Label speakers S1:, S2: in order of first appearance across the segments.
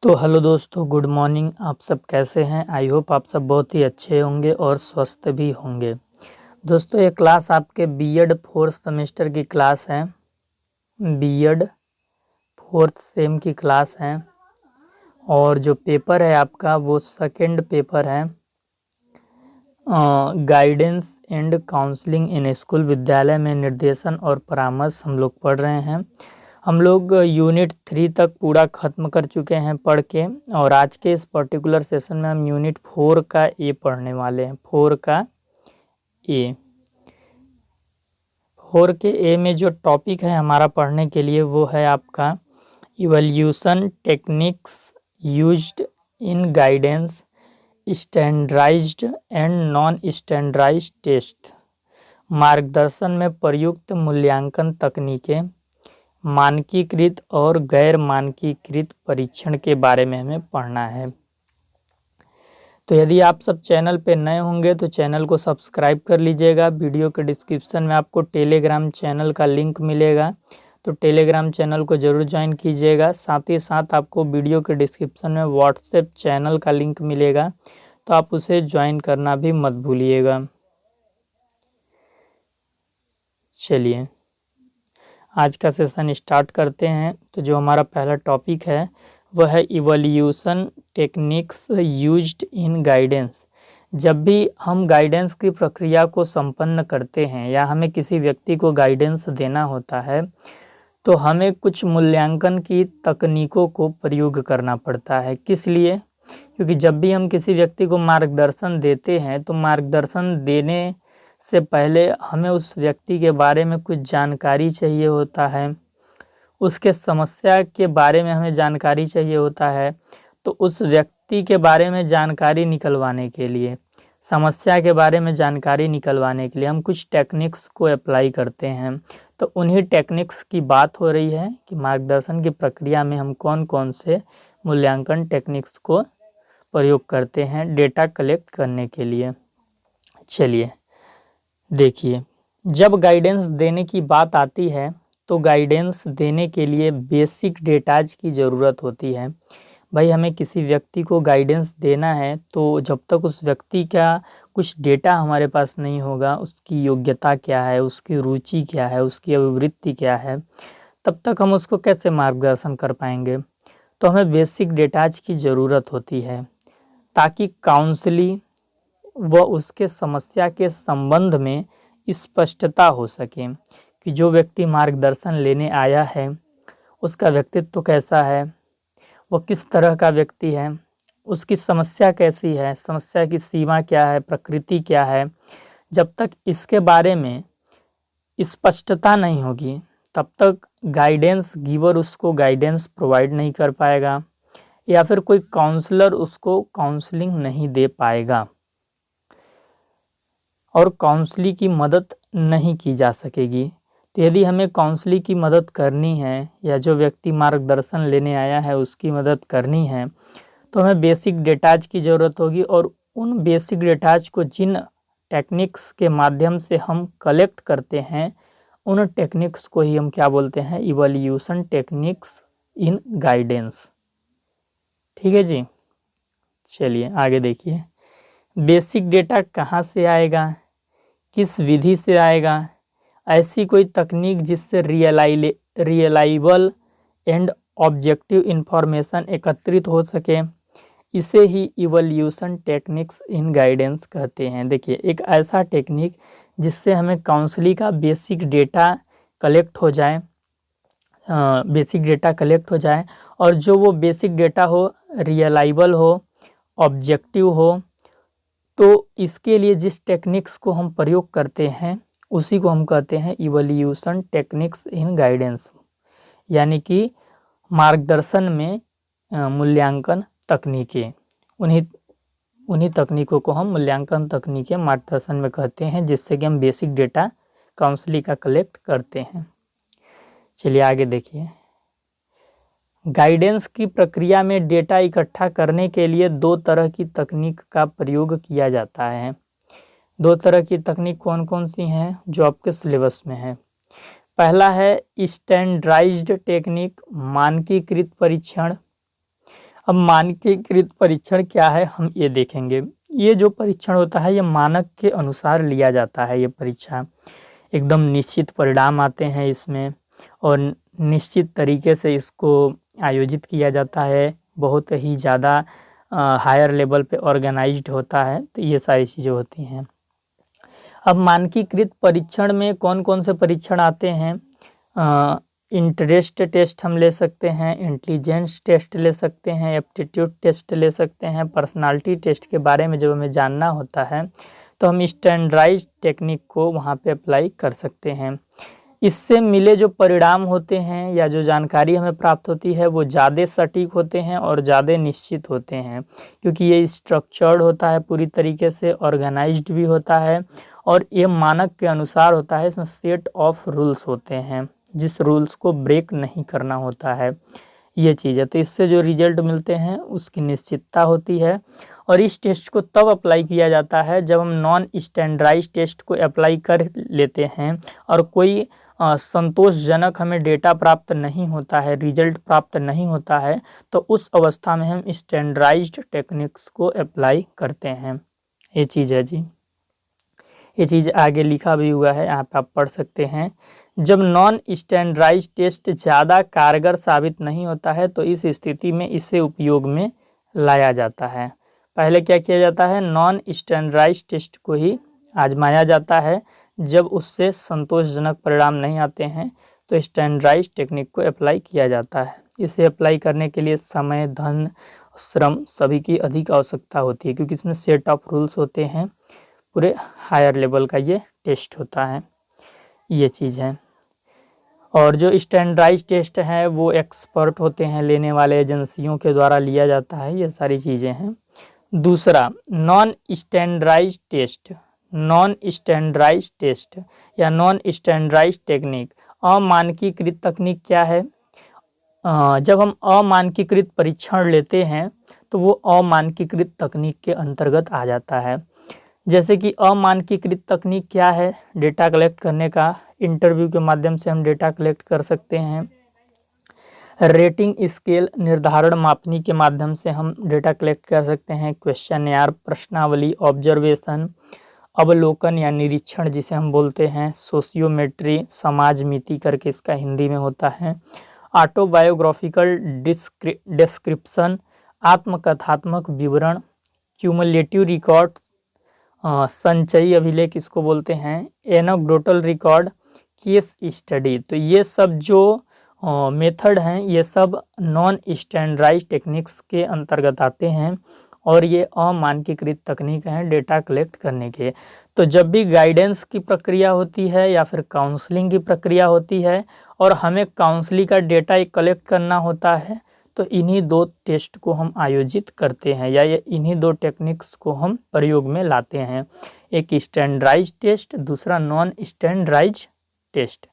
S1: तो हेलो दोस्तों, good morning. आप सब कैसे हैं? आई होप आप सब बहुत ही अच्छे होंगे और स्वस्थ भी होंगे। दोस्तों, ये क्लास आपके बीएड फोर्थ सेमेस्टर की क्लास है। बीएड फोर्थ सेम की क्लास है और जो पेपर है आपका वो सेकंड पेपर है, guidance and counselling in school. विद्यालय में निर्देशन और परामर्श हम लोग पढ़ रहे हैं। हम लोग यूनिट 3 तक पूरा ख़त्म कर चुके हैं पढ़ के, और आज के इस पर्टिकुलर सेशन में हम यूनिट 4 का ए पढ़ने वाले हैं। 4 का ए। 4 के ए में जो टॉपिक है हमारा पढ़ने के लिए वो है आपका evolution techniques used in guidance, standardised and non standardised test. मार्गदर्शन में प्रयुक्त मूल्यांकन तकनीकें, मानकीकृत और गैर मानकीकृत परीक्षण के बारे में हमें पढ़ना है। तो यदि आप सब चैनल पे नए होंगे तो चैनल को सब्सक्राइब कर लीजिएगा। वीडियो के डिस्क्रिप्शन में आपको टेलीग्राम चैनल का लिंक मिलेगा, तो टेलीग्राम चैनल को ज़रूर ज्वाइन कीजिएगा। साथ ही साथ आपको वीडियो के डिस्क्रिप्शन में व्हाट्सएप चैनल का लिंक मिलेगा, तो आप उसे ज्वाइन करना भी मत भूलिएगा। चलिए आज का सेशन स्टार्ट करते हैं। तो जो हमारा पहला टॉपिक है वह है evolution techniques used in guidance. जब भी हम गाइडेंस की प्रक्रिया को संपन्न करते हैं या हमें किसी व्यक्ति को गाइडेंस देना होता है तो हमें कुछ मूल्यांकन की तकनीकों को प्रयोग करना पड़ता है। किस लिए? क्योंकि जब भी हम किसी व्यक्ति को मार्गदर्शन देते हैं तो मार्गदर्शन देने से पहले हमें उस व्यक्ति के बारे में कुछ जानकारी चाहिए होता है, उसके समस्या के बारे में हमें जानकारी चाहिए होता है। तो उस व्यक्ति के बारे में जानकारी निकलवाने के लिए, समस्या के बारे में जानकारी निकलवाने के लिए हम कुछ टेक्निक्स को अप्लाई करते हैं। तो उन्हीं टेक्निक्स की बात हो रही है कि मार्गदर्शन की प्रक्रिया में हम कौन कौन से मूल्यांकन टेक्निक्स को प्रयोग करते हैं डेटा कलेक्ट करने के लिए। चलिए देखिए, जब गाइडेंस देने की बात आती है तो गाइडेंस देने के लिए बेसिक डेटाज की ज़रूरत होती है। भाई हमें किसी व्यक्ति को गाइडेंस देना है तो जब तक उस व्यक्ति का कुछ डेटा हमारे पास नहीं होगा, उसकी योग्यता क्या है, उसकी रुचि क्या है, उसकी अभिवृत्ति क्या है, तब तक हम उसको कैसे मार्गदर्शन कर पाएंगे। तो हमें बेसिक डेटाज की ज़रूरत होती है ताकि काउंसलिंग व उसके समस्या के संबंध में स्पष्टता हो सके कि जो व्यक्ति मार्गदर्शन लेने आया है उसका व्यक्तित्व कैसा है, वह किस तरह का व्यक्ति है, उसकी समस्या कैसी है, समस्या की सीमा क्या है, प्रकृति क्या है। जब तक इसके बारे में स्पष्टता नहीं होगी तब तक गाइडेंस गिवर उसको गाइडेंस प्रोवाइड नहीं कर पाएगा या फिर कोई काउंसलर उसको काउंसलिंग नहीं दे पाएगा और काउंसलिंग की मदद नहीं की जा सकेगी। तो यदि हमें काउंसलिंग की मदद करनी है या जो व्यक्ति मार्गदर्शन लेने आया है उसकी मदद करनी है तो हमें बेसिक डेटाज की ज़रूरत होगी, और उन बेसिक डेटाज को जिन टेक्निक्स के माध्यम से हम कलेक्ट करते हैं उन टेक्निक्स को ही हम क्या बोलते हैं, इवोल्यूशन टेक्निक्स इन गाइडेंस। ठीक है जी। चलिए आगे देखिए, बेसिक डेटा कहाँ से आएगा, किस विधि से आएगा। ऐसी कोई तकनीक जिससे रियलाइबल एंड ऑब्जेक्टिव इंफॉर्मेशन एकत्रित हो सके, इसे ही इवोल्यूशन टेक्निक्स इन गाइडेंस कहते हैं। देखिए, एक ऐसा टेक्निक जिससे हमें काउंसलिंग का बेसिक डेटा कलेक्ट हो जाए, और जो वो बेसिक डेटा हो रियलाइबल हो, ऑब्जेक्टिव हो। तो इसके लिए जिस टेक्निक्स को हम प्रयोग करते हैं उसी को हम कहते हैं इवोल्यूशन टेक्निक्स इन गाइडेंस, यानी कि मार्गदर्शन में मूल्यांकन तकनीकें। उन्हीं तकनीकों को हम मूल्यांकन तकनीकें मार्गदर्शन में कहते हैं, जिससे कि हम बेसिक डेटा काउंसलिंग का कलेक्ट करते हैं। चलिए आगे देखिए, गाइडेंस की प्रक्रिया में डेटा इकट्ठा करने के लिए दो तरह की तकनीक का प्रयोग किया जाता है। दो तरह की तकनीक कौन कौन सी हैं जो आपके सिलेबस में है? पहला है स्टैंडर्डाइज्ड टेक्निक, मानकीकृत परीक्षण। अब मानकीकृत परीक्षण क्या है हम ये देखेंगे। ये जो परीक्षण होता है ये मानक के अनुसार लिया जाता है। ये परीक्षा एकदम निश्चित परिणाम आते हैं इसमें और निश्चित तरीके से इसको आयोजित किया जाता है। बहुत ही ज़्यादा हायर लेवल पे ऑर्गेनाइज्ड होता है, तो ये सारी चीज़ें होती हैं। अब मानकीकृत परीक्षण में कौन कौन से परीक्षण आते हैं? इंटरेस्ट टेस्ट हम ले सकते हैं, इंटेलिजेंस टेस्ट ले सकते हैं, एप्टीट्यूड टेस्ट ले सकते हैं। पर्सनालिटी टेस्ट के बारे में जब हमें जानना होता है तो हम स्टैंडर्डाइज्ड टेक्निक को वहाँ पे अप्लाई कर सकते हैं। इससे मिले जो परिणाम होते हैं या जो जानकारी हमें प्राप्त होती है वो ज़्यादा सटीक होते हैं और ज़्यादा निश्चित होते हैं, क्योंकि ये स्ट्रक्चर्ड होता है, पूरी तरीके से ऑर्गेनाइज्ड भी होता है और ये मानक के अनुसार होता है। इसमें सेट ऑफ रूल्स होते हैं जिस रूल्स को ब्रेक नहीं करना होता है, ये चीज़ है। तो इससे जो रिजल्ट मिलते हैं उसकी निश्चितता होती है। और इस टेस्ट को तब अप्लाई किया जाता है जब हम नॉन स्टैंडर्डाइज्ड टेस्ट को अप्लाई कर लेते हैं और कोई संतोषजनक हमें डेटा प्राप्त नहीं होता है, रिजल्ट प्राप्त नहीं होता है, तो उस अवस्था में हम स्टैंडर्डाइज्ड टेक्निक्स को अप्लाई करते हैं। ये चीज़ है जी। ये चीज़ आगे लिखा भी हुआ है, यहाँ पे आप पढ़ सकते हैं। जब नॉन स्टैंडर्डाइज्ड टेस्ट ज़्यादा कारगर साबित नहीं होता है तो इस स्थिति में इसे उपयोग में लाया जाता है। पहले क्या किया जाता है? नॉन स्टैंडर्डाइज्ड टेस्ट को ही आजमाया जाता है। जब उससे संतोषजनक परिणाम नहीं आते हैं तो स्टैंडर्डाइज्ड टेक्निक को अप्लाई किया जाता है। इसे अप्लाई करने के लिए समय, धन, श्रम सभी की अधिक आवश्यकता होती है, क्योंकि इसमें सेट ऑफ रूल्स होते हैं। पूरे हायर लेवल का ये टेस्ट होता है, ये चीज़ है। और जो स्टैंडर्डाइज्ड टेस्ट है वो एक्सपर्ट होते हैं, लेने वाले एजेंसियों के द्वारा लिया जाता है, ये सारी चीज़ें हैं। दूसरा, non standardised test. Non standardised test या नॉन स्टैंडर्डाइज्ड टेक्निक, अमानकीकृत तकनीक क्या है? जब हम अमानकीकृत परीक्षण लेते हैं तो वो अमानकीकृत तकनीक के अंतर्गत आ जाता है। जैसे कि अमानकीकृत तकनीक क्या है? डेटा कलेक्ट करने का, इंटरव्यू के माध्यम से हम डेटा कलेक्ट कर सकते हैं। रेटिंग स्केल निर्धारण मापनी के माध्यम से हम डेटा कलेक्ट कर सकते हैं। क्वेश्चनयार, प्रश्नावली, ऑब्जर्वेशन, अवलोकन या निरीक्षण जिसे हम बोलते हैं, सोशियोमेट्री, समाज मिति करके इसका हिंदी में होता है। ऑटोबायोग्राफिकल डिस्क्रिप्शन, आत्मकथात्मक विवरण, क्यूमुलेटिव रिकॉर्ड, संचयी अभिलेख इसको बोलते हैं, एनेक्डोटल रिकॉर्ड, केस स्टडी। तो ये सब जो मेथड हैं ये सब नॉन स्टैंडर्डाइज्ड टेक्निक्स के अंतर्गत आते हैं और ये अमानकीकृत तकनीक हैं डेटा कलेक्ट करने के। तो जब भी गाइडेंस की प्रक्रिया होती है या फिर काउंसलिंग की प्रक्रिया होती है और हमें काउंसलिंग का डेटा कलेक्ट करना होता है तो इन्हीं दो टेस्ट को हम आयोजित करते हैं या ये इन्हीं दो टेक्निक्स को हम प्रयोग में लाते हैं। एक स्टैंडर्डाइज्ड टेस्ट, दूसरा non standardised test.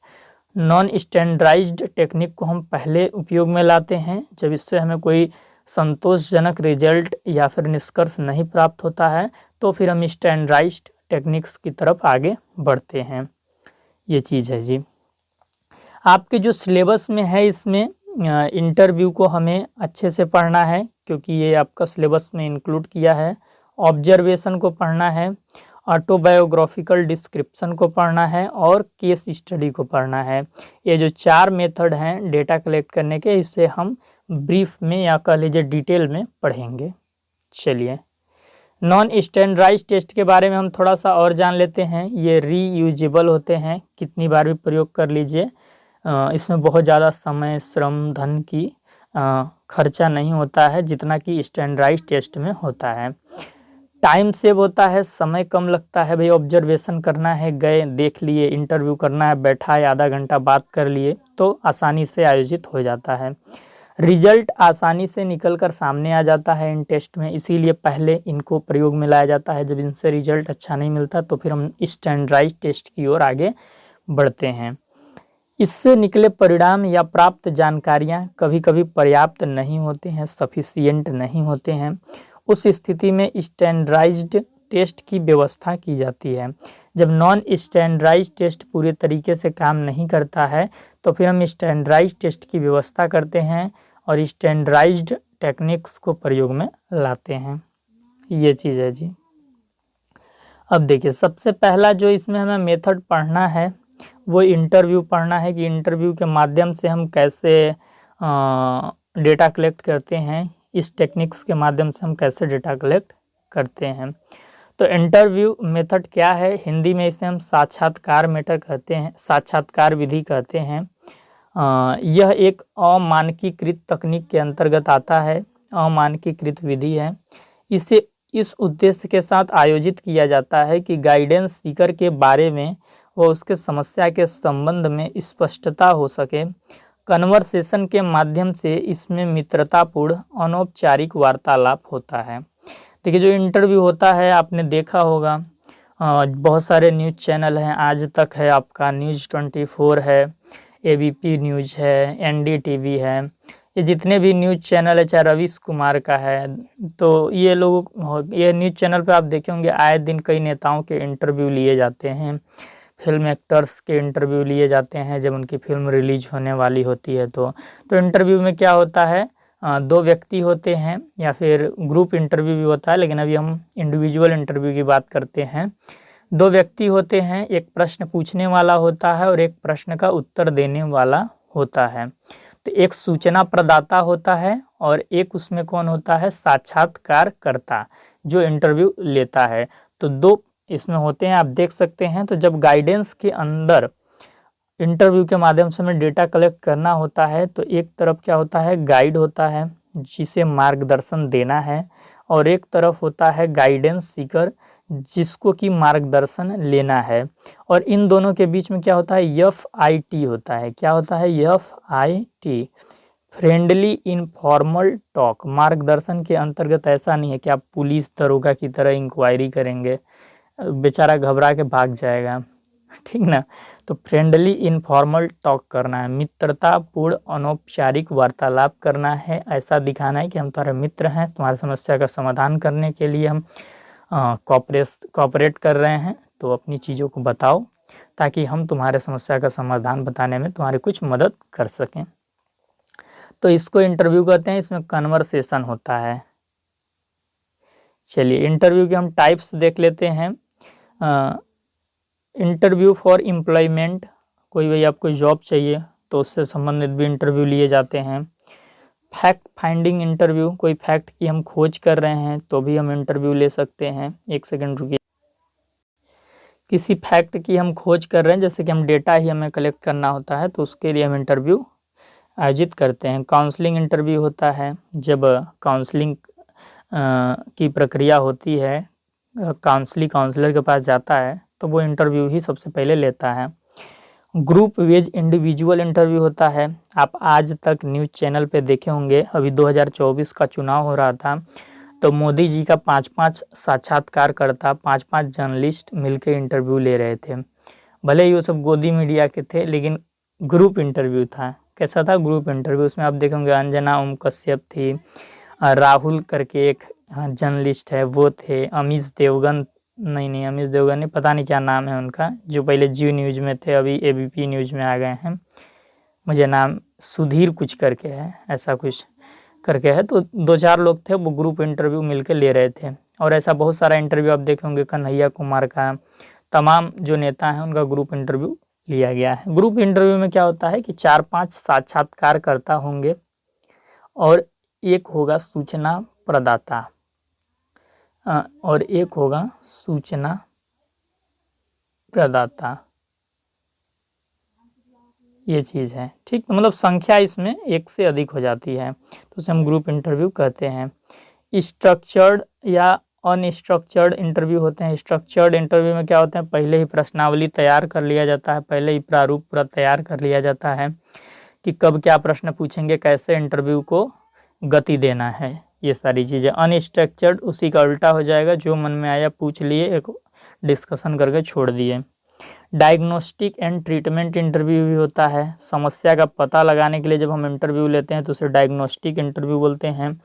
S1: Non standardised technique को हम पहले उपयोग में लाते हैं जब इससे हमें कोई संतोषजनक रिजल्ट या फिर निष्कर्ष नहीं प्राप्त होता है, तो फिर हम स्टैंडर्डाइज्ड टेक्निक्स की तरफ आगे बढ़ते हैं। ये चीज़ है जी। आपके जो सिलेबस में है इसमें इंटरव्यू को हमें अच्छे से पढ़ना है क्योंकि ये आपका सिलेबस में इंक्लूड किया है। ऑब्जर्वेशन को पढ़ना है, ऑटोबायोग्राफिकल डिस्क्रिप्शन को पढ़ना है और केस स्टडी को पढ़ना है। ये जो 4 मेथड हैं डेटा कलेक्ट करने के, इससे हम ब्रीफ में या कह लीजिए डिटेल में पढ़ेंगे। चलिए, नॉन स्टैंडर्डाइज्ड टेस्ट के बारे में हम थोड़ा सा और जान लेते हैं। ये रीयूजेबल होते हैं, कितनी बार भी प्रयोग कर लीजिए। इसमें बहुत ज़्यादा समय, श्रम, धन की खर्चा नहीं होता है जितना कि स्टैंडर्डाइज्ड टेस्ट में होता है। टाइम सेव होता है, समय कम लगता है। भाई ऑब्जर्वेशन करना है, गए देख लिए, इंटरव्यू करना है, बैठा है, आधा घंटा बात कर लिए, तो आसानी से आयोजित हो जाता है। रिजल्ट आसानी से निकल कर सामने आ जाता है इन टेस्ट में, इसीलिए पहले इनको प्रयोग में लाया जाता है। जब इनसे रिजल्ट अच्छा नहीं मिलता तो फिर हम स्टैंडर्डाइज्ड टेस्ट की ओर आगे बढ़ते हैं। इससे निकले परिणाम या प्राप्त जानकारियाँ कभी कभी पर्याप्त नहीं होते हैं, सफिशिएंट नहीं होते हैं। उस स्थिति में स्टैंडर्डाइज्ड टेस्ट की व्यवस्था की जाती है। जब नॉन स्टैंडर्डाइज्ड टेस्ट पूरे तरीके से काम नहीं करता है तो फिर हम स्टैंडर्डाइज्ड टेस्ट की व्यवस्था करते हैं और स्टैंडर्डाइज्ड टेक्निक्स को प्रयोग में लाते हैं। ये चीज़ है जी। अब देखिए, सबसे पहला जो इसमें हमें मेथड पढ़ना है वो इंटरव्यू पढ़ना है कि इंटरव्यू के माध्यम से हम कैसे डेटा कलेक्ट करते हैं, इस टेक्निक्स के माध्यम से हम कैसे डेटा कलेक्ट करते हैं। तो इंटरव्यू मेथड क्या है, हिंदी में इसे हम साक्षात्कार मेथड कहते हैं, साक्षात्कार विधि कहते हैं। यह एक अमानकीकृत तकनीक के अंतर्गत आता है, अमानकीकृत विधि है। इसे इस उद्देश्य के साथ आयोजित किया जाता है कि गाइडेंस सीकर के बारे में व उसके समस्या के संबंध में स्पष्टता हो सके। कन्वर्सेशन के माध्यम से इसमें मित्रतापूर्ण अनौपचारिक वार्तालाप होता है। देखिए, जो इंटरव्यू होता है आपने देखा होगा, बहुत सारे न्यूज़ चैनल हैं, आज तक है आपका, न्यूज़ 24 है, ABP न्यूज़ है, NDTV है, ये जितने भी न्यूज़ चैनल है, चाहे रवीश कुमार का है, तो ये न्यूज़ चैनल पे आप देखे होंगे आए दिन कई नेताओं के इंटरव्यू लिए जाते हैं, फिल्म एक्टर्स के इंटरव्यू लिए जाते हैं जब उनकी फिल्म रिलीज होने वाली होती है। तो इंटरव्यू में क्या होता है, दो व्यक्ति होते हैं या फिर ग्रुप इंटरव्यू भी होता है, लेकिन अभी हम इंडिविजुअल इंटरव्यू की बात करते हैं। दो व्यक्ति होते हैं, एक प्रश्न पूछने वाला होता है और एक प्रश्न का उत्तर देने वाला होता है। तो एक सूचना प्रदाता होता है और एक उसमें कौन होता है, साक्षात्कारकर्ता जो इंटरव्यू लेता है। तो दो इसमें होते हैं, आप देख सकते हैं। तो जब गाइडेंस के अंदर इंटरव्यू के माध्यम से हमें डेटा कलेक्ट करना होता है तो एक तरफ क्या होता है, गाइड होता है जिसे मार्गदर्शन देना है, और एक तरफ होता है गाइडेंस सीकर जिसको कि मार्गदर्शन लेना है। और इन दोनों के बीच में क्या होता है, FIT होता है। क्या होता है, FIT, फ्रेंडली इनफॉर्मल टॉक। मार्गदर्शन के अंतर्गत ऐसा नहीं है कि आप पुलिस दरोगा की तरह इंक्वायरी करेंगे, बेचारा घबरा के भाग जाएगा, ठीक ना। तो फ्रेंडली इनफॉर्मल टॉक करना है, मित्रतापूर्ण अनौपचारिक वार्तालाप करना है, ऐसा दिखाना है कि हम तुम्हारे मित्र हैं, तुम्हारी समस्या का समाधान करने के लिए हम कॉपरेट कर रहे हैं, तो अपनी चीज़ों को बताओ ताकि हम तुम्हारे समस्या का समाधान बताने में तुम्हारी कुछ मदद कर सकें। तो इसको इंटरव्यू कहते हैं, इसमें कन्वर्सेशन होता है। चलिए, इंटरव्यू के हम टाइप्स देख लेते हैं। इंटरव्यू फॉर एम्प्लॉयमेंट, कोई भाई आपको जॉब चाहिए तो उससे संबंधित भी इंटरव्यू लिए जाते हैं। फैक्ट फाइंडिंग इंटरव्यू, कोई फैक्ट की हम खोज कर रहे हैं तो भी हम इंटरव्यू ले सकते हैं। एक सेकंड रुकिए। किसी फैक्ट की हम खोज कर रहे हैं, जैसे कि हम डेटा ही हमें कलेक्ट करना होता है, तो उसके लिए हम इंटरव्यू आयोजित करते हैं। काउंसलिंग इंटरव्यू होता है, जब काउंसलिंग की प्रक्रिया होती है, काउंसलर के पास जाता है तो वो इंटरव्यू ही सबसे पहले लेता है। ग्रुप वेज इंडिविजुअल इंटरव्यू होता है। आप आज तक न्यूज़ चैनल पे देखे होंगे, अभी 2024 का चुनाव हो रहा था तो मोदी जी का 5-5 साक्षात्कारकर्ता, 5-5 जर्नलिस्ट मिलकर इंटरव्यू ले रहे थे। भले ही वो सब गोदी मीडिया के थे, लेकिन ग्रुप इंटरव्यू था। कैसा था, ग्रुप इंटरव्यू। उसमें आप देखेंगे अंजना ओम कश्यप थी, राहुल करके एक जर्नलिस्ट है वो थे, अमीश देवगन नहीं, पता नहीं क्या नाम है उनका, जो पहले जी न्यूज़ में थे, अभी ABP न्यूज़ में आ गए हैं। मुझे नाम सुधीर कुछ करके है, ऐसा कुछ करके है। तो 2-4 लोग थे, वो ग्रुप इंटरव्यू मिलकर ले रहे थे। और ऐसा बहुत सारा इंटरव्यू आप देखे होंगे, कन्हैया कुमार का, तमाम जो नेता हैं उनका ग्रुप इंटरव्यू लिया गया है। ग्रुप इंटरव्यू में क्या होता है कि 4-5 साक्षात्कारकर्ता होंगे और एक होगा सूचना प्रदाता और एक होगा सूचना प्रदाता, ये चीज़ है, ठीक। तो मतलब संख्या इसमें एक से अधिक हो जाती है, तो उसे हम ग्रुप इंटरव्यू कहते हैं। स्ट्रक्चर्ड या अनस्ट्रक्चर्ड इंटरव्यू होते हैं। स्ट्रक्चर्ड इंटरव्यू में क्या होते हैं, पहले ही प्रश्नावली तैयार कर लिया जाता है, पहले ही प्रारूप पूरा तैयार कर लिया जाता है कि कब क्या प्रश्न पूछेंगे, कैसे इंटरव्यू को गति देना है, ये सारी चीज़ें। अनस्ट्रक्चर्ड उसी का उल्टा हो जाएगा, जो मन में आया पूछ लिए, एक डिस्कशन करके छोड़ दिए। डायग्नोस्टिक एंड ट्रीटमेंट इंटरव्यू भी होता है। समस्या का पता लगाने के लिए जब हम इंटरव्यू लेते हैं तो उसे डायग्नोस्टिक इंटरव्यू बोलते हैं।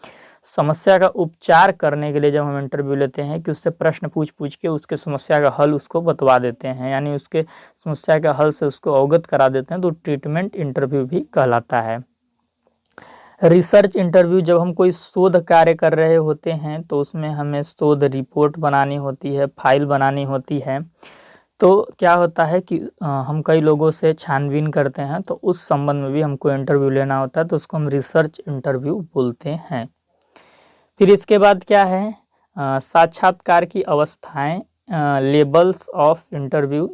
S1: समस्या का उपचार करने के लिए जब हम इंटरव्यू लेते हैं कि उससे प्रश्न पूछ के उसके समस्या का हल उसको बतवा देते हैं, यानी उसके समस्या का हल से उसको अवगत करा देते हैं, तो ट्रीटमेंट इंटरव्यू भी कहलाता है। रिसर्च इंटरव्यू, जब हम कोई शोध कार्य कर रहे होते हैं तो उसमें हमें शोध रिपोर्ट बनानी होती है, फाइल बनानी होती है। तो क्या होता है कि हम कई लोगों से छानबीन करते हैं, तो उस संबंध में भी हमको इंटरव्यू लेना होता है, तो उसको हम रिसर्च इंटरव्यू बोलते हैं। फिर इसके बाद क्या है, साक्षात्कार की अवस्थाएं, लेवल्स ऑफ इंटरव्यू।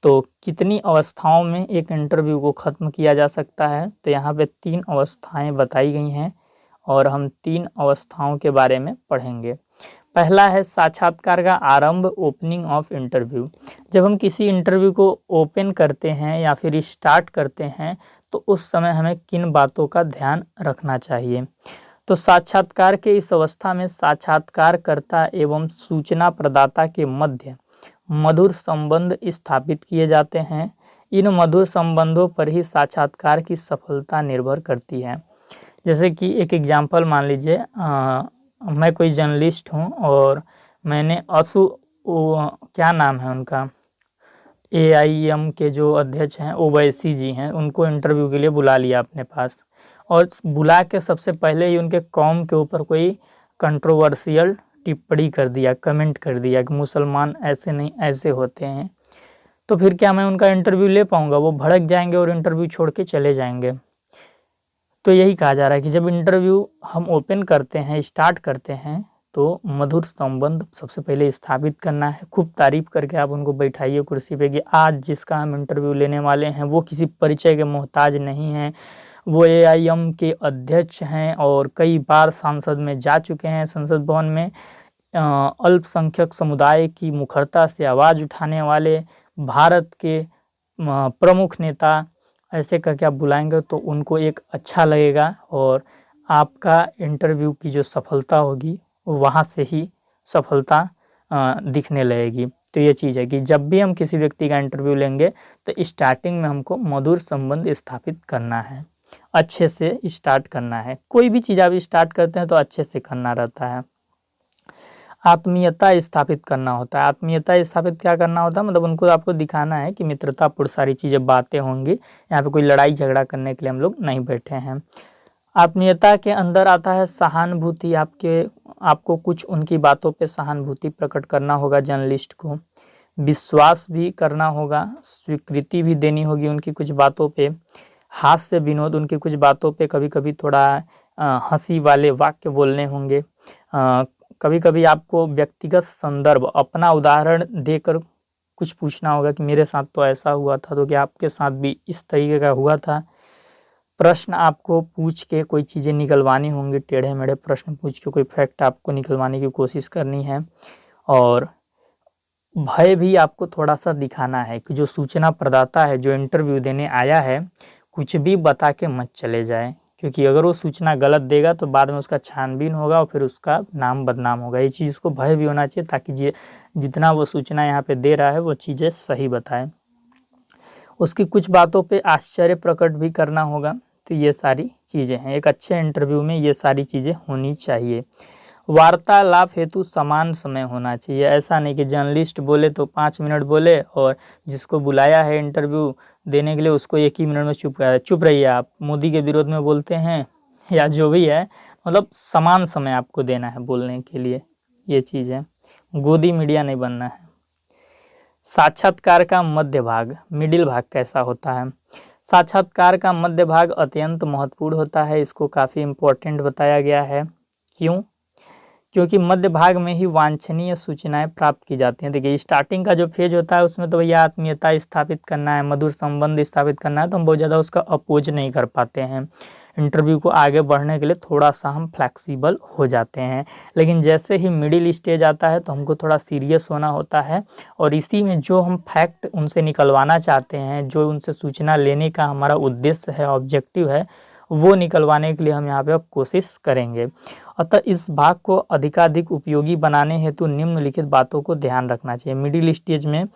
S1: तो कितनी अवस्थाओं में एक इंटरव्यू को ख़त्म किया जा सकता है, तो यहाँ पे 3 अवस्थाएं बताई गई हैं और हम 3 अवस्थाओं के बारे में पढ़ेंगे। पहला है साक्षात्कार का आरंभ, ओपनिंग ऑफ इंटरव्यू। जब हम किसी इंटरव्यू को ओपन करते हैं या फिर स्टार्ट करते हैं तो उस समय हमें किन बातों का ध्यान रखना चाहिए। तो साक्षात्कार के इस अवस्था में साक्षात्कारकर्ता एवं सूचना प्रदाता के मध्य मधुर संबंध स्थापित किए जाते हैं। इन मधुर संबंधों पर ही साक्षात्कार की सफलता निर्भर करती है। जैसे कि एक एग्जांपल मान लीजिए, मैं कोई जर्नलिस्ट हूँ और मैंने क्या नाम है उनका, AIM के जो अध्यक्ष हैं ओवैसी जी हैं, उनको इंटरव्यू के लिए बुला लिया अपने पास, और बुला के सबसे पहले ही उनके कौम के ऊपर कोई कंट्रोवर्शियल टिप्पणी कर दिया, कमेंट कर दिया कि मुसलमान ऐसे नहीं ऐसे होते हैं। तो फिर क्या मैं उनका इंटरव्यू ले पाऊँगा? वो भड़क जाएंगे और इंटरव्यू छोड़ के चले जाएंगे। तो यही कहा जा रहा है कि जब इंटरव्यू हम ओपन करते हैं, स्टार्ट करते हैं, तो मधुर संबंध सबसे पहले स्थापित करना है। खूब तारीफ करके आप उनको बैठाइए कुर्सी पे कि आज जिसका हम इंटरव्यू लेने वाले हैं वो किसी परिचय के मोहताज नहीं हैं, वो AIM के अध्यक्ष हैं और कई बार सांसद में जा चुके हैं, संसद भवन में अल्पसंख्यक समुदाय की मुखरता से आवाज़ उठाने वाले भारत के प्रमुख नेता, ऐसे करके आप बुलाएंगे तो उनको एक अच्छा लगेगा और आपका इंटरव्यू की जो सफलता होगी वहाँ से ही सफलता दिखने लगेगी। तो ये चीज़ है कि जब भी हम किसी व्यक्ति का इंटरव्यू लेंगे तो स्टार्टिंग में हमको मधुर संबंध स्थापित करना है, अच्छे से स्टार्ट करना है। कोई भी चीज़ आप स्टार्ट करते हैं तो अच्छे से करना रहता है। आत्मीयता स्थापित करना होता है। आत्मीयता स्थापित क्या करना होता है, मतलब उनको आपको दिखाना है कि मित्रतापूर्ण सारी चीज़ें बातें होंगी, यहाँ पे कोई लड़ाई झगड़ा करने के लिए हम लोग नहीं बैठे हैं। आत्मीयता के अंदर आता है सहानुभूति। आपको कुछ उनकी बातों पे सहानुभूति प्रकट करना होगा जर्नलिस्ट को, विश्वास भी करना होगा, स्वीकृति भी देनी होगी उनकी कुछ बातों पे, हास्य विनोद, उनकी कुछ बातों पे कभी कभी थोड़ा हंसी वाले वाक्य बोलने होंगे। कभी कभी आपको व्यक्तिगत संदर्भ, अपना उदाहरण देकर कुछ पूछना होगा कि मेरे साथ तो ऐसा हुआ था, तो क्या आपके साथ भी इस तरीके का हुआ था। प्रश्न आपको पूछ के कोई चीज़ें निकलवानी होंगी, टेढ़े मेढ़े प्रश्न पूछ के कोई फैक्ट आपको निकलवाने की कोशिश करनी है। और भय भी आपको थोड़ा सा दिखाना है कि जो सूचना प्रदाता है, जो इंटरव्यू देने आया है, कुछ भी बता के मत चले जाए, क्योंकि अगर वो सूचना गलत देगा तो बाद में उसका छानबीन होगा और फिर उसका नाम बदनाम होगा। ये चीज़ को भय भी होना चाहिए ताकि जितना वो सूचना यहाँ पे दे रहा है वो चीज़ें सही बताए। उसकी कुछ बातों पे आश्चर्य प्रकट भी करना होगा। तो ये सारी चीज़ें हैं, एक अच्छे इंटरव्यू में ये सारी चीज़ें होनी चाहिए। वार्तालाप हेतु समान समय होना चाहिए। ऐसा नहीं कि जर्नलिस्ट बोले तो 5 मिनट बोले और जिसको बुलाया है इंटरव्यू देने के लिए उसको 1 ही मिनट में चुप रहिए, आप मोदी के विरोध में बोलते हैं या जो भी है, मतलब समान समय आपको देना है बोलने के लिए। ये चीज़ है, गोदी मीडिया नहीं बनना है। साक्षात्कार का मध्य भाग, मिडिल भाग कैसा होता है? साक्षात्कार का मध्य भाग अत्यंत महत्वपूर्ण होता है। इसको काफ़ी इम्पोर्टेंट बताया गया है। क्यों? क्योंकि मध्य भाग में ही वांछनीय सूचनाएं प्राप्त की जाती हैं। देखिए, स्टार्टिंग का जो फेज होता है उसमें तो भैया आत्मीयता स्थापित करना है, मधुर संबंध स्थापित करना है, तो हम बहुत ज़्यादा उसका अपोज नहीं कर पाते हैं। इंटरव्यू को आगे बढ़ने के लिए थोड़ा सा हम फ्लेक्सिबल हो जाते हैं। लेकिन जैसे ही मिडिल स्टेज आता है तो हमको थोड़ा सीरियस होना होता है और इसी में जो हम फैक्ट उनसे निकलवाना चाहते हैं, जो उनसे सूचना लेने का हमारा उद्देश्य है, ऑब्जेक्टिव है, वो निकलवाने के लिए हम यहाँ पे अब कोशिश करेंगे। अतः इस भाग को अधिकाधिक उपयोगी बनाने हेतु निम्नलिखित बातों को ध्यान रखना चाहिए। मिडिल स्टेज में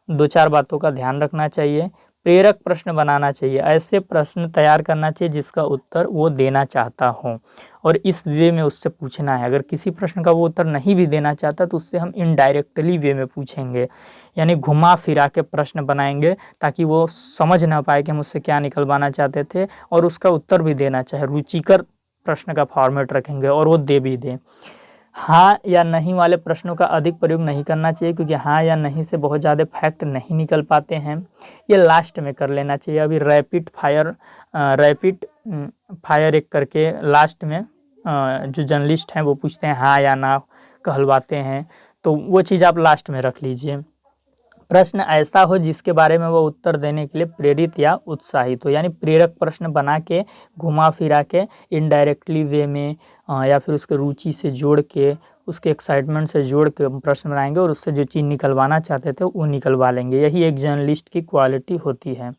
S1: 2-4 बातों का ध्यान रखना चाहिए। प्रेरक प्रश्न बनाना चाहिए, ऐसे प्रश्न तैयार करना चाहिए जिसका उत्तर वो देना चाहता हो और इस वे में उससे पूछना है। अगर किसी प्रश्न का वो उत्तर नहीं भी देना चाहता तो उससे हम इनडायरेक्टली वे में पूछेंगे, यानी घुमा फिरा के प्रश्न बनाएंगे ताकि वो समझ ना पाए कि हम उससे क्या निकलवाना चाहते थे और उसका उत्तर भी देना चाहे। रुचिकर प्रश्न का फॉर्मेट रखेंगे और वो दे भी दें। हाँ या नहीं वाले प्रश्नों का अधिक प्रयोग नहीं करना चाहिए, क्योंकि हाँ या नहीं से बहुत ज़्यादा फैक्ट नहीं निकल पाते हैं। ये लास्ट में कर लेना चाहिए। अभी रैपिड फायर एक करके लास्ट में जो जर्नलिस्ट हैं वो पूछते हैं हाँ या ना कहलवाते हैं, तो वो चीज़ आप लास्ट में रख लीजिए। प्रश्न ऐसा हो जिसके बारे में वो उत्तर देने के लिए प्रेरित या उत्साहित हो, यानी प्रेरक प्रश्न बना के घुमा फिरा के इनडायरेक्टली वे में या फिर उसके रुचि से जोड़ के, उसके एक्साइटमेंट से जोड़ के प्रश्न बनाएंगे और उससे जो चीज़ निकलवाना चाहते थे वो निकलवा लेंगे। यही एक जर्नलिस्ट की क्वालिटी होती है।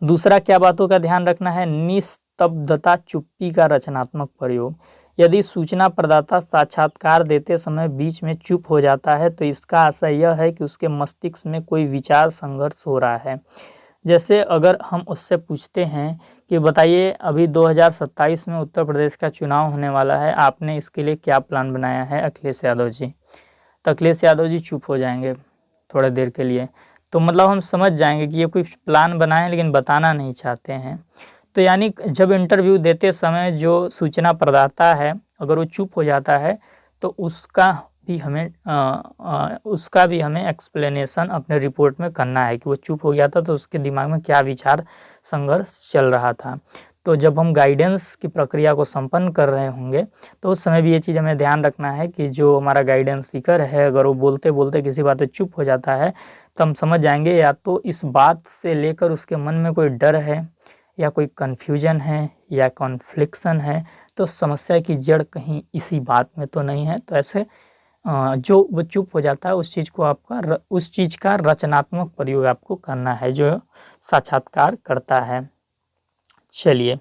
S1: दूसरा क्या बातों का ध्यान रखना है, निस्तब्धता, चुप्पी का रचनात्मक प्रयोग। यदि सूचना प्रदाता साक्षात्कार देते समय बीच में चुप हो जाता है तो इसका आशय यह है कि उसके मस्तिष्क में कोई विचार संघर्ष हो रहा है। जैसे अगर हम उससे पूछते हैं कि बताइए अभी 2027 में उत्तर प्रदेश का चुनाव होने वाला है, आपने इसके लिए क्या प्लान बनाया है अखिलेश यादव जी, तो अखिलेश यादव जी चुप हो जाएंगे थोड़ी देर के लिए। तो मतलब हम समझ जाएंगे कि ये कोई प्लान बनाए लेकिन बताना नहीं चाहते हैं। तो यानी जब इंटरव्यू देते समय जो सूचना प्रदाता है अगर वो चुप हो जाता है तो उसका भी हमें एक्सप्लेनेशन अपने रिपोर्ट में करना है कि वो चुप हो गया था तो उसके दिमाग में क्या विचार संघर्ष चल रहा था। तो जब हम गाइडेंस की प्रक्रिया को संपन्न कर रहे होंगे तो उस समय भी ये चीज़ हमें ध्यान रखना है कि जो हमारा गाइडेंस सीकर है अगर वो बोलते बोलते किसी बात पे चुप हो जाता है तो हम समझ जाएंगे या तो इस बात से लेकर उसके मन में कोई डर है या कोई कन्फ्यूजन है या कॉन्फ्लिक्शन है, तो समस्या की जड़ कहीं इसी बात में तो नहीं है। तो ऐसे जो वो चुप हो जाता है उस चीज़ का रचनात्मक प्रयोग आपको करना है जो साक्षात्कार करता है। चलिए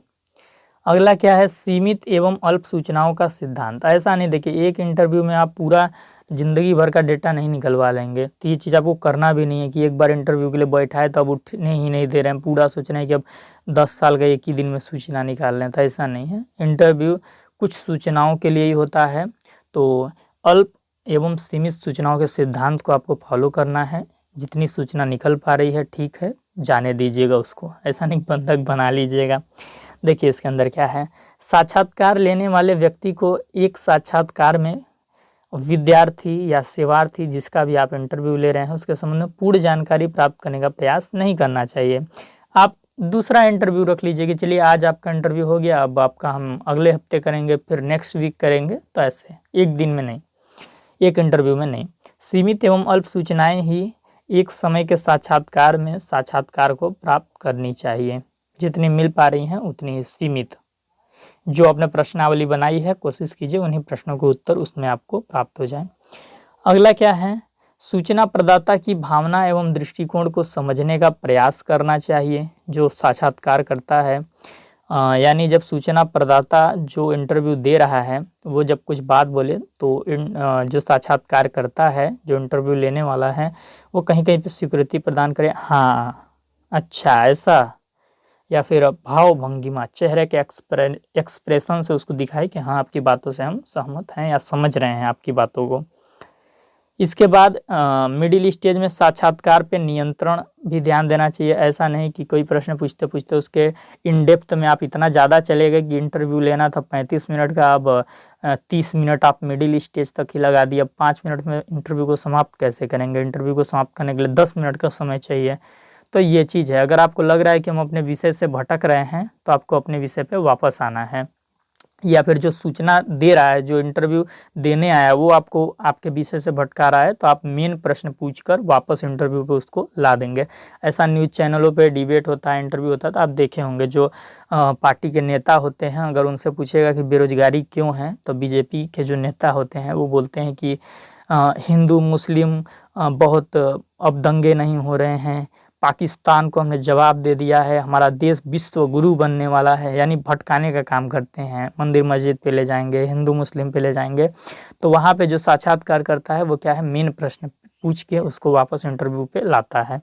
S1: अगला क्या है, सीमित एवं अल्प सूचनाओं का सिद्धांत। ऐसा नहीं, देखिए एक इंटरव्यू में आप पूरा ज़िंदगी भर का डेटा नहीं निकलवा लेंगे, तो ये चीज़ आपको करना भी नहीं है कि एक बार इंटरव्यू के लिए बैठा है तो अब उठने ही नहीं दे रहे हैं, पूरा सोच रहे हैं कि अब 10 साल का एक ही दिन में सूचना निकाल लें, तो ऐसा नहीं है। इंटरव्यू कुछ सूचनाओं के लिए ही होता है, तो अल्प एवं सीमित सूचनाओं के सिद्धांत को आपको फॉलो करना है। जितनी सूचना निकल पा रही है ठीक है, जाने दीजिएगा उसको, ऐसा नहीं बंधक बना लीजिएगा। देखिए इसके अंदर क्या है, साक्षात्कार लेने वाले व्यक्ति को एक साक्षात्कार में विद्यार्थी या सेवार्थी जिसका भी आप इंटरव्यू ले रहे हैं उसके संबंध में पूर्ण जानकारी प्राप्त करने का प्रयास नहीं करना चाहिए। आप दूसरा इंटरव्यू रख लीजिए कि चलिए आज आपका इंटरव्यू हो गया, अब आपका हम अगले हफ्ते करेंगे, फिर नेक्स्ट वीक करेंगे, तो ऐसे एक दिन में नहीं, एक इंटरव्यू में नहीं। सीमित एवं अल्प सूचनाएं ही एक समय के साक्षात्कार में साक्षात्कार को प्राप्त करनी चाहिए, जितनी मिल पा रही हैं उतनी ही सीमित। जो आपने प्रश्नावली बनाई है कोशिश कीजिए उन्हीं प्रश्नों के उत्तर उसमें आपको प्राप्त हो जाए। अगला क्या है, सूचना प्रदाता की भावना एवं दृष्टिकोण को समझने का प्रयास करना चाहिए जो साक्षात्कार करता है। यानी जब सूचना प्रदाता जो इंटरव्यू दे रहा है वो जब कुछ बात बोले तो जो साक्षात्कार करता है जो इंटरव्यू लेने वाला है वो कहीं कहीं पे स्वीकृति प्रदान करे, हाँ अच्छा ऐसा, या फिर भाव भंगिमा चेहरे के एक्सप्रेशन से उसको दिखाए कि हाँ आपकी बातों से हम सहमत हैं या समझ रहे हैं आपकी बातों को। इसके बाद मिडिल स्टेज में साक्षात्कार पे नियंत्रण भी ध्यान देना चाहिए। ऐसा नहीं कि कोई प्रश्न पूछते पूछते उसके इन डेप्थ में आप इतना ज़्यादा चले गए कि इंटरव्यू लेना था 35 मिनट का, अब 30 मिनट आप मिडिल स्टेज तक ही लगा दिए। अब 5 मिनट में इंटरव्यू को समाप्त कैसे करेंगे, इंटरव्यू को समाप्त करने के लिए 10 मिनट का समय चाहिए। तो ये चीज़ है, अगर आपको लग रहा है कि हम अपने विषय से भटक रहे हैं तो आपको अपने विषय पे वापस आना है, या फिर जो सूचना दे रहा है जो इंटरव्यू देने आया वो आपको आपके विषय से भटका रहा है तो आप मेन प्रश्न पूछकर वापस इंटरव्यू पे उसको ला देंगे। ऐसा न्यूज़ चैनलों पे डिबेट होता है, इंटरव्यू होता है, तो आप देखे होंगे जो पार्टी के नेता होते हैं अगर उनसे पूछेगा कि बेरोजगारी क्यों है तो बीजेपी के जो नेता होते हैं वो बोलते हैं कि हिंदू मुस्लिम बहुत अब दंगे नहीं हो रहे हैं, पाकिस्तान को हमने जवाब दे दिया है, हमारा देश विश्व गुरु बनने वाला है, यानी भटकाने का काम करते हैं, मंदिर मस्जिद पे ले जाएंगे, हिंदू मुस्लिम पे ले जाएंगे। तो वहाँ पे जो साक्षात्कार करता है वो क्या है, मेन प्रश्न पूछ के उसको वापस इंटरव्यू पे लाता है।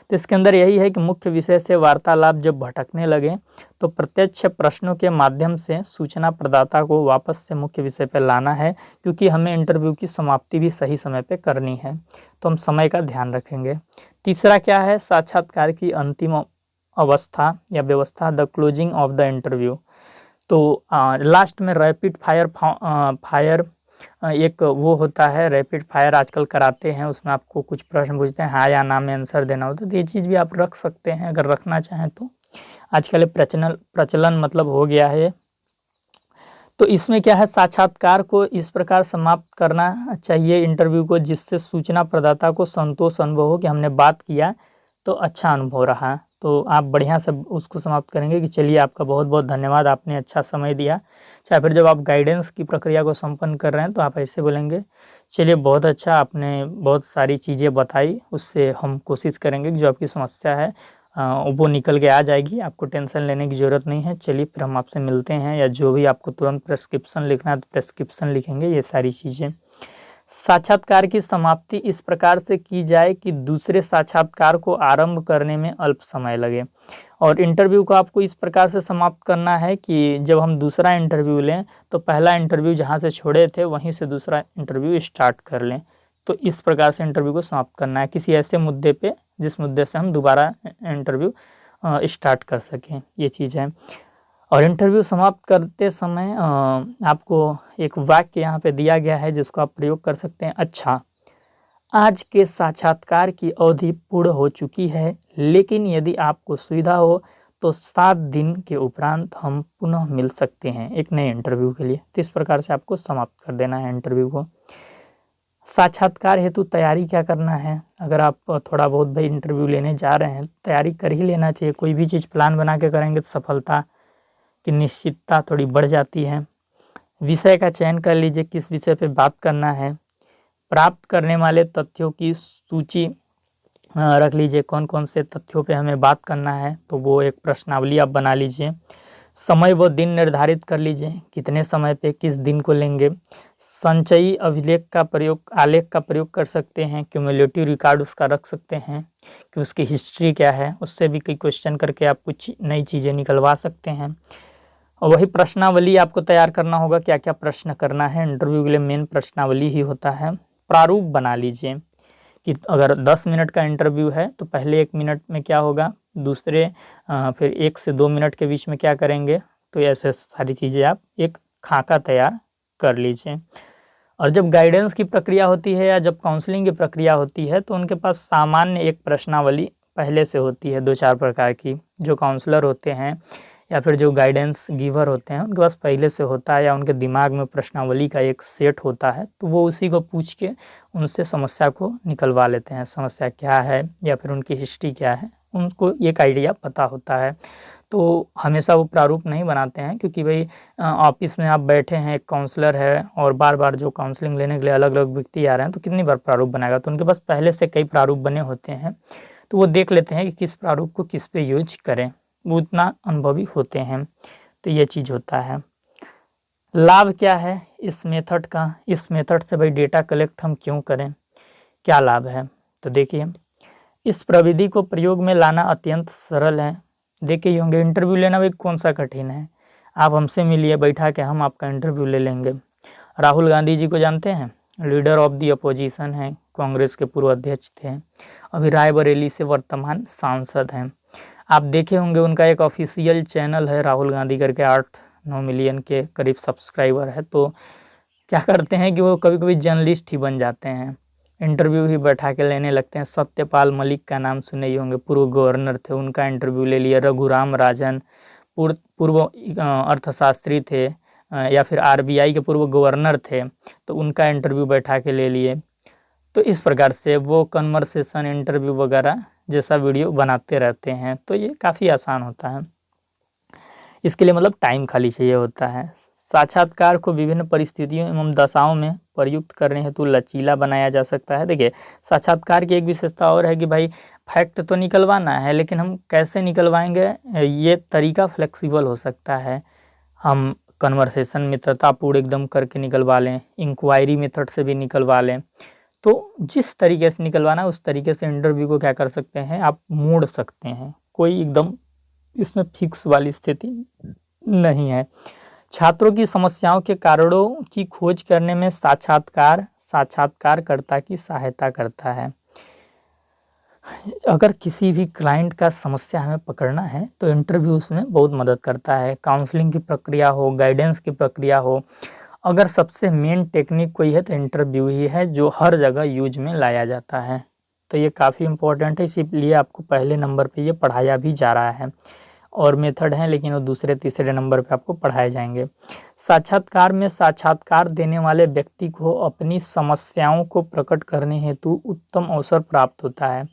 S1: तो इसके अंदर यही है कि मुख्य विषय से वार्तालाप जब भटकने लगे तो प्रत्यक्ष प्रश्नों के माध्यम से सूचना प्रदाता को वापस से मुख्य विषय पर लाना है, क्योंकि हमें इंटरव्यू की समाप्ति भी सही समय पर करनी है, तो हम समय का ध्यान रखेंगे। तीसरा क्या है, साक्षात्कार की अंतिम अवस्था या व्यवस्था, the closing of the interview. तो लास्ट में रैपिड फायर एक वो होता है, रैपिड फायर आजकल कराते हैं, उसमें आपको कुछ प्रश्न पूछते हैं, हाँ या ना में आंसर देना होता है। तो ये चीज़ भी आप रख सकते हैं अगर रखना चाहें तो, आजकल प्रचलन मतलब हो गया है। तो इसमें क्या है, साक्षात्कार को इस प्रकार समाप्त करना चाहिए इंटरव्यू को जिससे सूचना प्रदाता को संतोष अनुभव हो कि हमने बात किया तो अच्छा अनुभव रहा। तो आप बढ़िया से उसको समाप्त करेंगे कि चलिए आपका बहुत बहुत धन्यवाद, आपने अच्छा समय दिया। चाहे फिर जब आप गाइडेंस की प्रक्रिया को संपन्न कर रहे हैं तो आप ऐसे बोलेंगे, चलिए बहुत अच्छा, आपने बहुत सारी चीज़ें बताई, उससे हम कोशिश करेंगे कि जो आपकी समस्या है वो निकल के आ जाएगी, आपको टेंशन लेने की ज़रूरत नहीं है। चलिए फिर हम आपसे मिलते हैं, या जो भी आपको तुरंत प्रेस्क्रिप्शन लिखना है तो प्रेस्क्रिप्शन लिखेंगे, ये सारी चीज़ें। साक्षात्कार की समाप्ति इस प्रकार से की जाए कि दूसरे साक्षात्कार को आरंभ करने में अल्प समय लगे। और इंटरव्यू को आपको इस प्रकार से समाप्त करना है कि जब हम दूसरा इंटरव्यू लें तो पहला इंटरव्यू जहाँ से छोड़े थे वहीं से दूसरा इंटरव्यू स्टार्ट कर लें। तो इस प्रकार से इंटरव्यू को समाप्त करना है किसी ऐसे मुद्दे पे जिस मुद्दे से हम दोबारा इंटरव्यू स्टार्ट कर सकें, ये चीज़ है। और इंटरव्यू समाप्त करते समय आपको एक वाक्य यहाँ पे दिया गया है जिसको आप प्रयोग कर सकते हैं। अच्छा, आज के साक्षात्कार की अवधि पूर्ण हो चुकी है, लेकिन यदि आपको सुविधा हो तो 7 दिन के उपरांत हम पुनः मिल सकते हैं एक नए इंटरव्यू के लिए। तो इस प्रकार से आपको समाप्त कर देना है इंटरव्यू को। साक्षात्कार हेतु तैयारी क्या करना है, अगर आप थोड़ा बहुत भाई इंटरव्यू लेने जा रहे हैं तैयारी कर ही लेना चाहिए। कोई भी चीज़ प्लान बना के करेंगे तो सफलता की निश्चितता थोड़ी बढ़ जाती है। विषय का चयन कर लीजिए, किस विषय पे बात करना है। प्राप्त करने वाले तथ्यों की सूची रख लीजिए, कौन कौन से तथ्यों पे हमें बात करना है, तो वो एक प्रश्नावली आप बना लीजिए। समय व दिन निर्धारित कर लीजिए, कितने समय पे किस दिन को लेंगे। संचयी अभिलेख का प्रयोग, आलेख का प्रयोग कर सकते हैं। क्यूमुलेटिव रिकॉर्ड उसका रख सकते हैं कि उसकी हिस्ट्री क्या है, उससे भी कई क्वेश्चन करके आप कुछ नई चीज़ें निकलवा सकते हैं। और वही प्रश्नावली आपको तैयार करना होगा, क्या क्या प्रश्न करना है। इंटरव्यू के लिए मेन प्रश्नावली ही होता है। प्रारूप बना लीजिए कि अगर 10 मिनट का इंटरव्यू है तो पहले 1 मिनट में क्या होगा, दूसरे फिर 1 से 2 मिनट के बीच में क्या करेंगे। तो ऐसे सारी चीज़ें आप एक खाका तैयार कर लीजिए। और जब गाइडेंस की प्रक्रिया होती है या जब काउंसलिंग की प्रक्रिया होती है तो उनके पास सामान्य एक प्रश्नावली पहले से होती है 2-4 प्रकार की। जो काउंसलर होते हैं या फिर जो गाइडेंस गिवर होते हैं उनके पास पहले से होता है, या उनके दिमाग में प्रश्नावली का एक सेट होता है, तो वो उसी को पूछ के उनसे समस्या को निकलवा लेते हैं। समस्या क्या है या फिर उनकी हिस्ट्री क्या है, उनको एक आइडिया पता होता है। तो हमेशा वो प्रारूप नहीं बनाते हैं, क्योंकि भाई ऑफिस में आप बैठे हैं, एक काउंसलर है और बार बार जो काउंसलिंग लेने के लिए अलग अलग व्यक्ति आ रहे हैं, तो कितनी बार प्रारूप बनाएगा। तो उनके पास पहले से कई प्रारूप बने होते हैं, तो वो देख लेते हैं कि किस प्रारूप को किस पे यूज करें, वो उतना अनुभवी होते हैं। तो ये चीज़ होता है। लाभ क्या है इस मेथड का, इस मेथड से भाई डेटा कलेक्ट हम क्यों करें, क्या लाभ है। तो देखिए, इस प्रविधि को प्रयोग में लाना अत्यंत सरल है। देखिए होंगे, इंटरव्यू लेना भाई कौन सा कठिन है। आप हमसे मिलिए, बैठा के हम आपका इंटरव्यू ले लेंगे। राहुल गांधी जी को जानते हैं, लीडर ऑफ दी अपोजिशन हैं, कांग्रेस के पूर्व अध्यक्ष थे, अभी रायबरेली से वर्तमान सांसद हैं। आप देखे होंगे उनका एक ऑफिशियल चैनल है राहुल गांधी करके, 8-9 मिलियन के करीब सब्सक्राइबर है। तो क्या करते हैं कि वो कभी कभी जर्नलिस्ट ही बन जाते हैं, इंटरव्यू ही बैठा के लेने लगते हैं। सत्यपाल मलिक का नाम सुने ही होंगे, पूर्व गवर्नर थे, उनका इंटरव्यू ले लिया। रघुराम राजन पूर्व अर्थशास्त्री थे, या फिर आरबीआई के पूर्व गवर्नर थे, तो उनका इंटरव्यू बैठा के ले लिए। तो इस प्रकार से वो कन्वर्सेशन इंटरव्यू वगैरह जैसा वीडियो बनाते रहते हैं। तो ये काफ़ी आसान होता है, इसके लिए मतलब टाइम खाली चाहिए होता है। साक्षात्कार को विभिन्न परिस्थितियों एवं दशाओं में प्रयुक्त करने हेतु लचीला बनाया जा सकता है। देखिए, साक्षात्कार की एक विशेषता और है कि भाई फैक्ट तो निकलवाना है, लेकिन हम कैसे निकलवाएंगे ये तरीका फ्लेक्सिबल हो सकता है। हम कन्वर्सेशन मित्रतापूर्ण एकदम करके निकलवा लें, इंक्वायरी मेथड से भी निकलवा लें। तो जिस तरीके से निकलवाना है उस तरीके से इंटरव्यू को क्या कर सकते हैं, आप मोड़ सकते हैं। कोई एकदम इसमें फिक्स वाली स्थिति नहीं है। छात्रों की समस्याओं के कारणों की खोज करने में साक्षात्कारकर्ता की सहायता करता है। अगर किसी भी क्लाइंट का समस्या हमें पकड़ना है तो इंटरव्यू उसमें बहुत मदद करता है। काउंसलिंग की प्रक्रिया हो, गाइडेंस की प्रक्रिया हो, अगर सबसे मेन टेक्निक कोई है तो इंटरव्यू ही है, जो हर जगह यूज में लाया जाता है। तो ये काफ़ी इम्पोर्टेंट है, इसीलिए आपको पहले नंबर पे ये पढ़ाया भी जा रहा है। और मेथड हैं लेकिन वो दूसरे तीसरे नंबर पे आपको पढ़ाए जाएंगे। साक्षात्कार में साक्षात्कार देने वाले व्यक्ति को अपनी समस्याओं को प्रकट करने हेतु उत्तम अवसर प्राप्त होता है।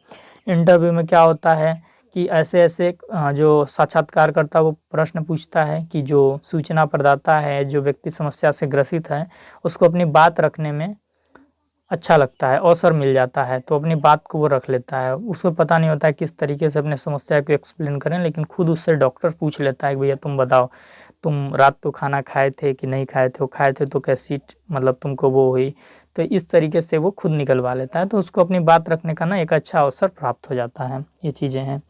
S1: इंटरव्यू में क्या होता है कि ऐसे ऐसे जो साक्षात्कारकर्ता वो प्रश्न पूछता है कि जो सूचना प्रदाता है, जो व्यक्ति समस्या से ग्रसित है, उसको अपनी बात रखने में अच्छा लगता है, अवसर मिल जाता है तो अपनी बात को वो रख लेता है। उसको पता नहीं होता है किस तरीके से अपने समस्या को एक्सप्लेन करें, लेकिन खुद उससे डॉक्टर पूछ लेता है कि भैया तुम बताओ, तुम रात को खाना खाए थे कि नहीं खाए थे, वो खाए थे तो कैसी मतलब तुमको वो हुई। तो इस तरीके से वो खुद निकलवा लेता है, तो उसको अपनी बात रखने का ना एक अच्छा अवसर प्राप्त हो जाता है। ये चीज़ें हैं।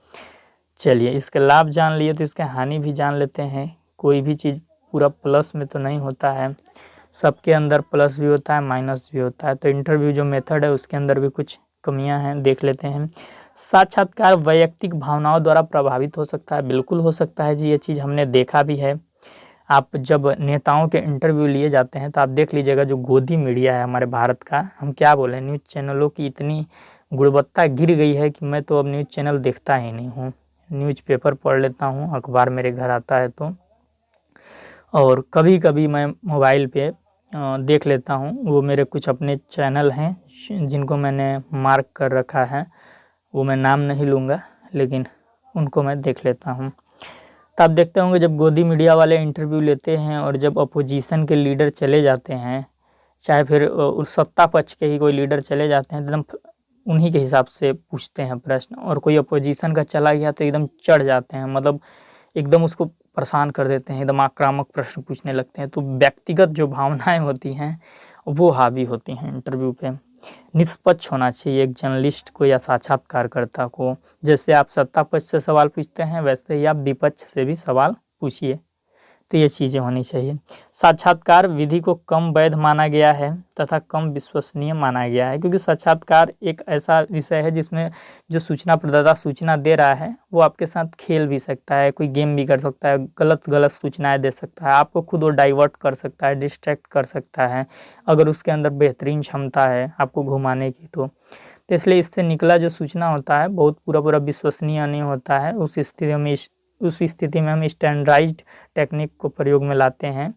S1: चलिए, इसके लाभ जान लिए तो इसके हानि भी जान लेते हैं। कोई भी चीज़ पूरा प्लस में तो नहीं होता है, सबके अंदर प्लस भी होता है, माइनस भी होता है। तो इंटरव्यू जो मेथड है उसके अंदर भी कुछ कमियां हैं, देख लेते हैं। साक्षात्कार वैयक्तिक भावनाओं द्वारा प्रभावित हो सकता है। बिल्कुल हो सकता है जी, ये चीज़ हमने देखा भी है। आप जब नेताओं के इंटरव्यू लिए जाते हैं तो आप देख लीजिएगा, जो गोदी मीडिया है हमारे भारत का, हम क्या बोले, न्यूज़ चैनलों की इतनी गुणवत्ता गिर गई है कि मैं तो अब न्यूज़ चैनल देखता ही नहीं हूँ। न्यूज़ पेपर पढ़ लेता हूँ, अखबार मेरे घर आता है तो, और कभी कभी मैं मोबाइल पे देख लेता हूँ। वो मेरे कुछ अपने चैनल हैं जिनको मैंने मार्क कर रखा है, वो मैं नाम नहीं लूँगा, लेकिन उनको मैं देख लेता हूँ। तो आप देखते होंगे जब गोदी मीडिया वाले इंटरव्यू लेते हैं और जब अपोजिशन के लीडर चले जाते हैं, चाहे फिर उस सत्ता पक्ष के ही कोई लीडर चले जाते हैं, एकदम उन्हीं के हिसाब से पूछते हैं प्रश्न। और कोई अपोजिशन का चला गया तो एकदम चढ़ जाते हैं, मतलब एकदम उसको परेशान कर देते हैं, एकदम आक्रामक प्रश्न पूछने लगते हैं। तो व्यक्तिगत जो भावनाएं होती हैं वो हावी होती हैं इंटरव्यू पे। निष्पक्ष होना चाहिए एक जर्नलिस्ट को या साक्षात्कारकर्ता को। जैसे आप सत्ता पक्ष से सवाल पूछते हैं, वैसे ही आप विपक्ष से भी सवाल पूछिए। तो ये चीज़ें होनी चाहिए। साक्षात्कार विधि को कम वैध माना गया है तथा कम विश्वसनीय माना गया है, क्योंकि साक्षात्कार एक ऐसा विषय है जिसमें जो सूचना प्रदाता सूचना दे रहा है वो आपके साथ खेल भी सकता है, कोई गेम भी कर सकता है, गलत गलत सूचनाएं दे सकता है, आपको खुद वो डाइवर्ट कर सकता है, डिस्ट्रैक्ट कर सकता है, अगर उसके अंदर बेहतरीन क्षमता है आपको घुमाने की। तो इसलिए इससे निकला जो सूचना होता है बहुत पूरा पूरा विश्वसनीय नहीं होता है। उस स्थिति में हम स्टैंडर्डाइज्ड टेक्निक को प्रयोग में लाते हैं,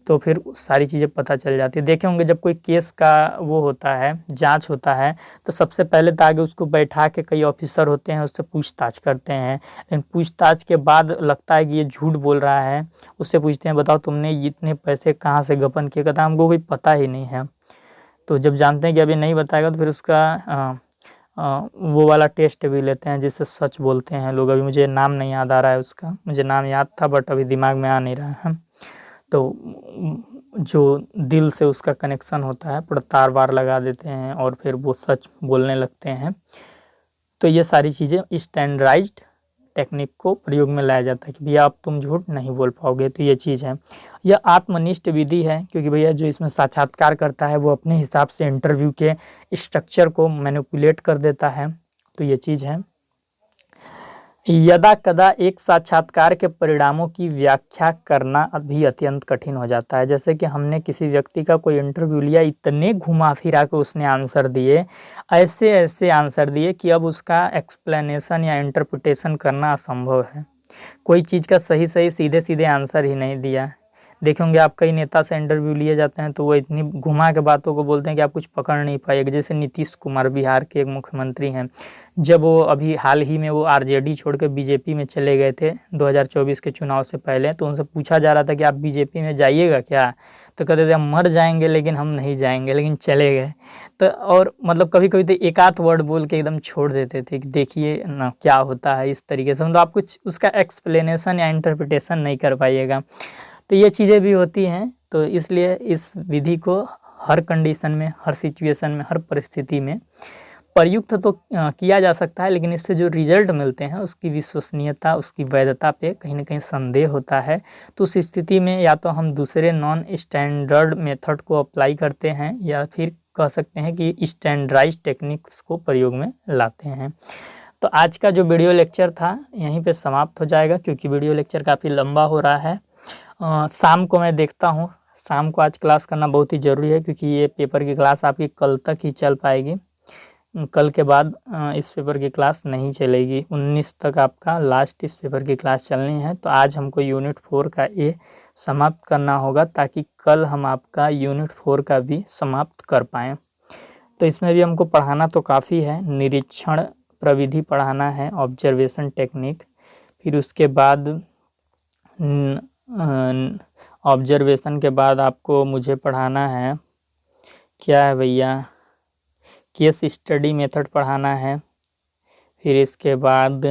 S1: तो फिर सारी चीज़ें पता चल जाती है। देखे होंगे जब कोई केस का वो होता है, जांच होता है, तो सबसे पहले तो आगे उसको बैठा के कई ऑफिसर होते हैं, उससे पूछताछ करते हैं। लेकिन पूछताछ के बाद लगता है कि ये झूठ बोल रहा है, उससे पूछते हैं बताओ तुमने इतने पैसे कहाँ से गबन किए, कहता हमको कोई पता ही नहीं है। तो जब जानते हैं कि अभी नहीं बताएगा तो फिर उसका वो वाला टेस्ट भी लेते हैं जिससे सच बोलते हैं लोग। अभी मुझे नाम नहीं याद आ रहा है उसका, मुझे नाम याद था बट अभी दिमाग में आ नहीं रहा है। तो जो दिल से उसका कनेक्शन होता है, पूरा तार वार लगा देते हैं और फिर वो सच बोलने लगते हैं। तो ये सारी चीज़ें स्टैंडर्डाइज्ड टेक्निक को प्रयोग में लाया जाता है कि भैया अब तुम झूठ नहीं बोल पाओगे। तो ये चीज़ है, यह आत्मनिष्ठ विधि है, क्योंकि भैया जो इसमें साक्षात्कार करता है वो अपने हिसाब से इंटरव्यू के स्ट्रक्चर को मैनिपुलेट कर देता है। तो ये चीज़ है। यदा कदा एक साक्षात्कार के परिणामों की व्याख्या करना भी अत्यंत कठिन हो जाता है। जैसे कि हमने किसी व्यक्ति का कोई इंटरव्यू लिया, इतने घुमा फिरा के उसने आंसर दिए, ऐसे ऐसे आंसर दिए कि अब उसका एक्सप्लेनेशन या इंटरप्रिटेशन करना असंभव है। कोई चीज़ का सही सही सीधे सीधे आंसर ही नहीं दिया। देखेंगे आप कई नेता से इंटरव्यू लिए जाते हैं तो वो इतनी घुमा के बातों को बोलते हैं कि आप कुछ पकड़ नहीं पाएंगे। जैसे नीतीश कुमार बिहार के एक मुख्यमंत्री हैं, जब वो अभी हाल ही में वो आरजेडी छोड़ के बीजेपी में चले गए थे 2024 के चुनाव से पहले, तो उनसे पूछा जा रहा था कि आप बीजेपी में जाइएगा क्या, तो कहते थे हम मर जाएंगे लेकिन हम नहीं जाएंगे, लेकिन चले गए। तो और मतलब कभी कभी तो एक आध वर्ड बोल के एकदम छोड़ देते थे कि देखिए ना क्या होता है, इस तरीके से मतलब आप कुछ उसका एक्सप्लेनेशन या इंटरप्रिटेशन नहीं कर पाइएगा। तो ये चीज़ें भी होती हैं। तो इसलिए इस विधि को हर कंडीशन में, हर सिचुएशन में, हर परिस्थिति में प्रयुक्त तो किया जा सकता है, लेकिन इससे जो रिजल्ट मिलते हैं उसकी विश्वसनीयता, उसकी वैधता पे कहीं ना कहीं संदेह होता है। तो उस स्थिति में या तो हम दूसरे नॉन स्टैंडर्ड मेथड को अप्लाई करते हैं या फिर कह सकते हैं कि स्टैंडर्डाइज्ड टेक्निक्स को प्रयोग में लाते हैं। तो आज का जो वीडियो लेक्चर था यहीं पे समाप्त हो जाएगा, क्योंकि वीडियो लेक्चर काफ़ी लंबा हो रहा है। शाम को मैं देखता हूँ, शाम को आज क्लास करना बहुत ही ज़रूरी है, क्योंकि ये पेपर की क्लास आपकी कल तक ही चल पाएगी। कल के बाद इस पेपर की क्लास नहीं चलेगी। 19 तक आपका लास्ट इस पेपर की क्लास चलनी है। तो आज हमको यूनिट 4 का ये समाप्त करना होगा, ताकि कल हम आपका यूनिट 4 का भी समाप्त कर पाएँ। तो इसमें भी हमको पढ़ाना तो काफ़ी है, निरीक्षण प्रविधि पढ़ाना है, ऑब्जर्वेशन टेक्निक। फिर उसके बाद ऑब्जर्वेशन के बाद आपको मुझे पढ़ाना है, क्या है भैया, केस स्टडी मेथड पढ़ाना है। फिर इसके बाद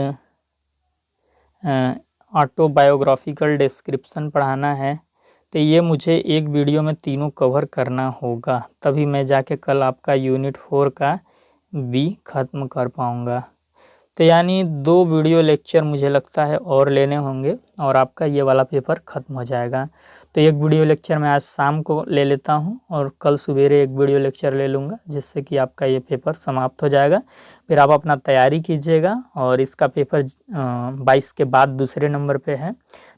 S1: ऑटोबायोग्राफिकल डिस्क्रिप्शन पढ़ाना है। तो ये मुझे एक वीडियो में तीनों कवर करना होगा, तभी मैं जाके कल आपका यूनिट 4 का भी ख़त्म कर पाऊँगा। तो यानी 2 वीडियो लेक्चर मुझे लगता है और लेने होंगे और आपका ये वाला पेपर ख़त्म हो जाएगा। तो एक वीडियो लेक्चर मैं आज शाम को ले लेता हूँ और कल सवेरे एक वीडियो लेक्चर ले लूँगा, जिससे कि आपका ये पेपर समाप्त हो जाएगा। फिर आप अपना तैयारी कीजिएगा, और इसका पेपर 22 के बाद दूसरे नंबर पे है।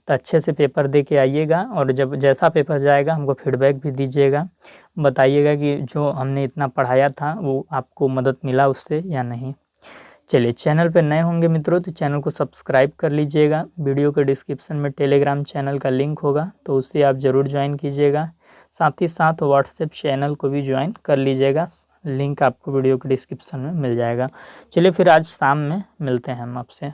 S1: तो अच्छे से पेपर दे के आइएगा, और जब जैसा पेपर जाएगा हमको फीडबैक भी दीजिएगा, बताइएगा कि जो हमने इतना पढ़ाया था वो आपको मदद मिला उससे या नहीं। चलिए, चैनल पर नए होंगे मित्रों तो चैनल को सब्सक्राइब कर लीजिएगा। वीडियो के डिस्क्रिप्शन में टेलीग्राम चैनल का लिंक होगा, तो उससे आप ज़रूर ज्वाइन कीजिएगा। साथ ही साथ व्हाट्सएप चैनल को भी ज्वाइन कर लीजिएगा, लिंक आपको वीडियो के डिस्क्रिप्शन में मिल जाएगा। चलिए फिर आज शाम में मिलते हैं हम आपसे।